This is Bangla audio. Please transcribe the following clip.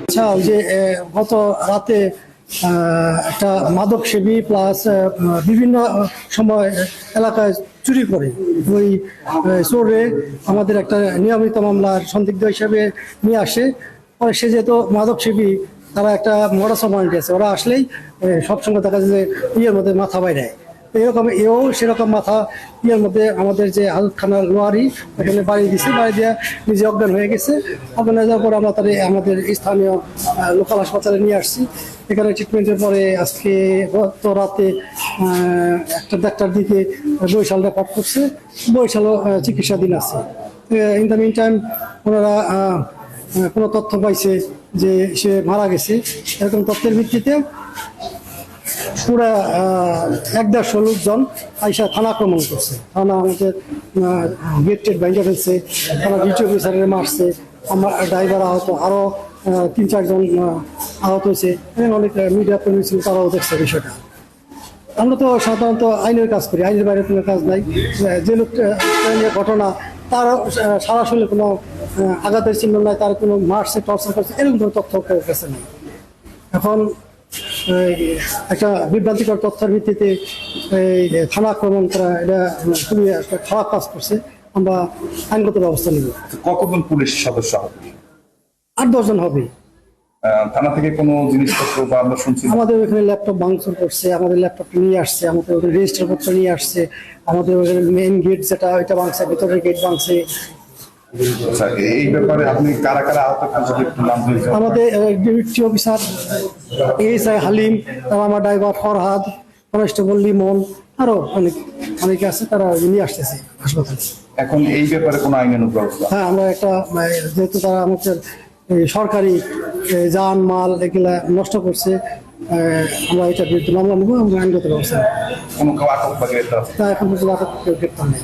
আচ্ছা, ওই যে গত রাতে একটা মাদক সেবী প্লাস বিভিন্ন সময় এলাকায় চুরি করে ওই চোরে আমাদের একটা নিয়মিত মামলার সন্দিগ্ধ হিসেবে নিয়ে আসে। পরে সে যেহেতু মাদক সেবী, তারা একটা মডাস অপারেন্ডি আছে, ওরা আসলেই সবসময় দেখা যায় যে ইয়ের মধ্যে মাথা বাইরে। এরকম এও সেরকম মাথা ইয়ের মধ্যে আমাদের যে হাজত খানার লোয়ারি এখানে বাড়ি দিছে, বাড়ি দিয়ে নিজে অজ্ঞান হয়ে গেছে। অজ্ঞান হয়ে যাওয়ার পরে আমরা তাদের আমাদের স্থানীয় লোকাল হাসপাতালে নিয়ে আসছি। এখানে ট্রিটমেন্টের পরে আজকে গত রাতে 1টার দিকে বরিশাল রেফার করছে, বরিশালও চিকিৎসাধীন আছে। ইন দ্য মিন টাইম ওনারা কোনো তথ্য পাইছে যে সে মারা গেছে, এরকম তথ্যের ভিত্তিতে পুরা 150 লোকজন আইসা থানা আক্রমণ করছে। থানা আমাদের গেট টেট ভেঙে ফেলছে, থানা ডিউটি অফিসারের মারছে, আমার ড্রাইভার আহত, আরও 3-4 জন আহত হয়েছে। অনেক মিডিয়া কর্মী ছিল, তারাও দেখছে বিষয়টা। আমরা তো সাধারণত আইনের কাজ করি, আইনের বাইরে কোনো কাজ নাই। যে লোকটা ঘটনা, তার সারা শরীরে কোনো আঘাতের চিহ্ন নাই, তার কোনো মারছে টর্চার করছে, এরকম কোনো তথ্য কাছে নেই। এখন একটা বিভ্রান্তিকর তথ্যের ভিত্তিতে থানা আক্রমণ করা, এটা খুবই একটা খারাপ কাজ করছে। আমরা আইনগত ব্যবস্থা নিব। কতজন পুলিশ সদস্য হবে? 8-10 জন হবে। থানা থেকে কোনো জিনিসপত্র বা আমরা শুনছি আমাদের ওখানে ল্যাপটপ ভাঙচুর করছে, আমাদের ল্যাপটপটা নিয়ে আসছে, আমাদের ওখানে রেজিস্টার পত্র নিয়ে আসছে, আমাদের ওখানে মেইন গেট যেটা ওইটা ভাঙছে, ভেতরের গেট ভাঙছে। এই ব্যাপারে আপনি কারা কারা আহত যদি একটু নাম দিয়েছেন? আমাদের ডিউটি অফিসার এসআই হালিম, তারপর আমার ড্রাইভার ফরহাদ, কনস্টেবল লিমন, আরো অনেকে আছে, তারা নিয়ে আসতেছে হাসপাতালে। এখন এই ব্যাপারে কোনো আইনানুগ ব্যবস্থা? হ্যাঁ, আমরা একটা যেহেতু তারা আমাদের সরকারি যান মাল এগুলা নষ্ট করছে, আমরা এটা বিরুদ্ধে মামলা নেবো, আমরা আইনগত ব্যবস্থা। কোনো আটক বা গ্রেফতার? তা এখন পর্যন্ত আটক গ্রেপ্তার নেই।